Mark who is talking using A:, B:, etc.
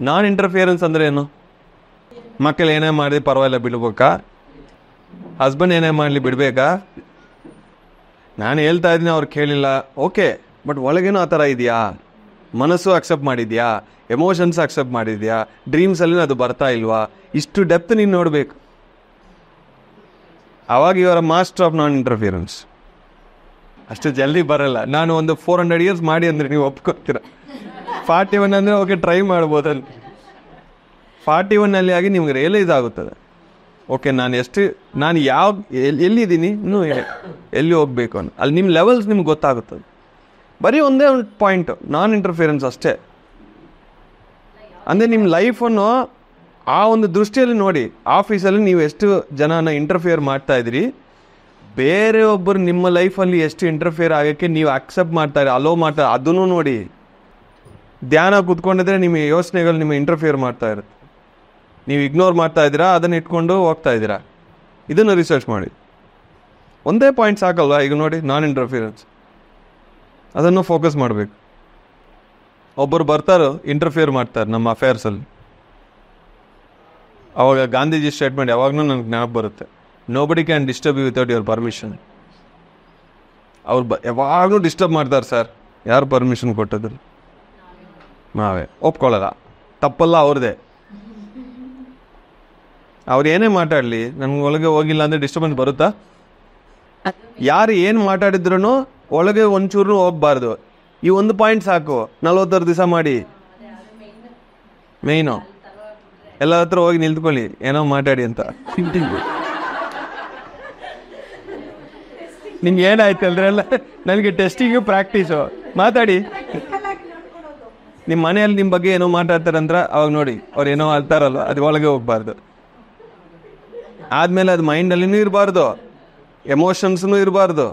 A: ನಾನ್ interference ಅಂದರೆ ಏನು? ಮಕ್ಕಳು ಏನೇ ಮಾಡಿ ಪರವಾಗಿಲ್ಲ ಬಿಡ್ಬೇಕಾ? ಹಸ್ಬೆಂಡ್ ಏನೇ ಮಾಡಲಿ ಬಿಡಬೇಕಾ? ನಾನು ಹೇಳ್ತಾ ಇದ್ದೀನಿ, ಅವ್ರು ಕೇಳಿಲ್ಲ, ಓಕೆ, ಬಟ್ ಒಳಗೇನೋ ಆ ಥರ ಇದೆಯಾ? ಮನಸ್ಸು ಅಕ್ಸೆಪ್ಟ್ ಮಾಡಿದ್ಯಾ? ಎಮೋಷನ್ಸ್ ಅಕ್ಸೆಪ್ಟ್ ಮಾಡಿದ್ಯಾ? ಡ್ರೀಮ್ಸಲ್ಲಿ ಅದು ಬರ್ತಾ ಇಲ್ವಾ? ಇಷ್ಟು ಡೆಪ್ತ್ ನೀನು ನೋಡಬೇಕು. ಆವಾಗ ಇವರ ಮಾಸ್ಟರ್ ಆಫ್ ನಾನ್ ಇಂಟರ್ಫಿಯರೆನ್ಸ್. ಅಷ್ಟು ಜಲ್ದಿ ಬರಲ್ಲ. ನಾನು ಒಂದು 400 years ಮಾಡಿ ಅಂದರೆ ನೀವು ಒಪ್ಕೊತೀರ. 41 ಅಂದರೆ ಓಕೆ, ಟ್ರೈ ಮಾಡ್ಬೋದಲ್ಲಿ. 41 ಆಗಿ ನಿಮ್ಗೆ ರಿಯಲೈಸ್ ಆಗುತ್ತದೆ, ಓಕೆ ನಾನು ಎಲ್ಲಿದ್ದೀನಿ, ಇನ್ನೂ ಎಲ್ಲಿ ಹೋಗ್ಬೇಕು ಅನ್ನೋ ಅಲ್ಲಿ ನಿಮ್ಮ ಲೆವೆಲ್ಸ್ ನಿಮ್ಗೆ ಗೊತ್ತಾಗುತ್ತದೆ. ಬರೀ ಒಂದೇ ಒಂದು ಪಾಯಿಂಟು, ನಾನ್ ಇಂಟರ್ಫಿಯರೆನ್ಸ್ ಅಷ್ಟೇ. ಅಂದರೆ ನಿಮ್ಮ ಲೈಫನ್ನು ಆ ಒಂದು ದೃಷ್ಟಿಯಲ್ಲಿ ನೋಡಿ. ಆಫೀಸಲ್ಲಿ ನೀವು ಎಷ್ಟು ಜನನ ಇಂಟರ್ಫಿಯರ್ ಮಾಡ್ತಾ ಇದ್ದೀರಿ, ಬೇರೆಯೊಬ್ಬರು ನಿಮ್ಮ ಲೈಫಲ್ಲಿ ಎಷ್ಟು ಇಂಟರ್ಫಿಯರ್ ಆಗೋಕ್ಕೆ ನೀವು ಅಕ್ಸೆಪ್ಟ್ ಮಾಡ್ತಾರೆ, ಅಲೋ ಮಾಡ್ತಾರೆ, ಅದನ್ನು ನೋಡಿ. ಧ್ಯಾನ ಕೂತ್ಕೊಂಡಿದ್ರೆ ನಿಮ್ಮ ಯೋಚನೆಗಳು ನಿಮ್ಮ ಇಂಟರ್ಫಿಯರ್ ಮಾಡ್ತಾ ಇರುತ್ತೆ. ನೀವು ಇಗ್ನೋರ್ ಮಾಡ್ತಾ ಇದ್ದೀರಾ, ಅದನ್ನು ಇಟ್ಕೊಂಡು ಹೋಗ್ತಾ ಇದ್ದೀರಾ. ಇದನ್ನು ರಿಸರ್ಚ್ ಮಾಡಿ. ಒಂದೇ ಪಾಯಿಂಟ್ ಸಾಕಲ್ವಾ? ಈಗ ನೋಡಿ, ನಾನ್ ಇಂಟರ್ಫಿಯರೆನ್ಸ್, ಅದನ್ನು ಫೋಕಸ್ ಮಾಡಬೇಕು. ಒಬ್ಬರು ಬರ್ತಾರೋ ಇಂಟರ್ಫಿಯರ್ ಮಾಡ್ತಾರೆ ನಮ್ಮ ಅಫೇರ್ಸಲ್ಲಿ. ಅವಾಗ ಗಾಂಧೀಜಿ ಸ್ಟೇಟ್ಮೆಂಟ್ ಯಾವಾಗಲೂ ನನಗೆ ಜ್ಞಾಪಕ ಬರುತ್ತೆ, nobody can disturb you without your permission. ಅವ್ರು ಯಾವಾಗಲೂ ಡಿಸ್ಟರ್ಬ್ ಮಾಡ್ತಾರೆ ಸರ್. ಯಾರು ಪರ್ಮಿಷನ್ ಕೊಟ್ಟದ್ರು? ನಾವೇ. ಒಪ್ಕೊಳ್ಳೋದ ತಪ್ಪಲ್ಲ ಅವ್ರದ್ದೇ. ಅವ್ರು ಏನೇ ಮಾತಾಡಲಿ, ನನಗೆ ಒಳಗೆ ಹೋಗಿಲ್ಲ ಅಂದರೆ ಡಿಸ್ಟರ್ಬೆನ್ಸ್ ಬರುತ್ತಾ? ಯಾರು ಏನು ಮಾತಾಡಿದ್ರು ಒಳಗೆ ಒಂಚೂರು ಹೋಗ್ಬಾರ್ದು. ಈ ಒಂದು ಪಾಯಿಂಟ್ ಸಾಕು. 46 ದಿವಸ ಮಾಡಿ. ಮೇಯ್ನು ಎಲ್ಲ ಹತ್ರ ಹೋಗಿ ನಿಂತ್ಕೊಳ್ಳಿ, ಏನೋ ಮಾತಾಡಿ ಅಂತ. ನಿಮ್ಗೆ ಏನಾಯ್ತು ಅಂದ್ರೆ ಎಲ್ಲ ನನಗೆ ಟೆಸ್ಟಿಂಗು ಪ್ರಾಕ್ಟೀಸು. ಮಾತಾಡಿ. ನಿಮ್ಮ ಮನೆಯಲ್ಲಿ ನಿಮ್ಮ ಬಗ್ಗೆ ಏನೋ ಮಾತಾಡ್ತಾರಂದ್ರೆ ಅವಾಗ ನೋಡಿ, ಅವ್ರು ಏನೋ ಅಳ್ತಾರಲ್ವ, ಅದು ಒಳಗೆ ಹೋಗ್ಬಾರ್ದು. ಆದಮೇಲೆ ಅದು ಮೈಂಡಲ್ಲಿನೂ ಇರಬಾರ್ದು, ಎಮೋಷನ್ಸ್ನೂ ಇರಬಾರ್ದು.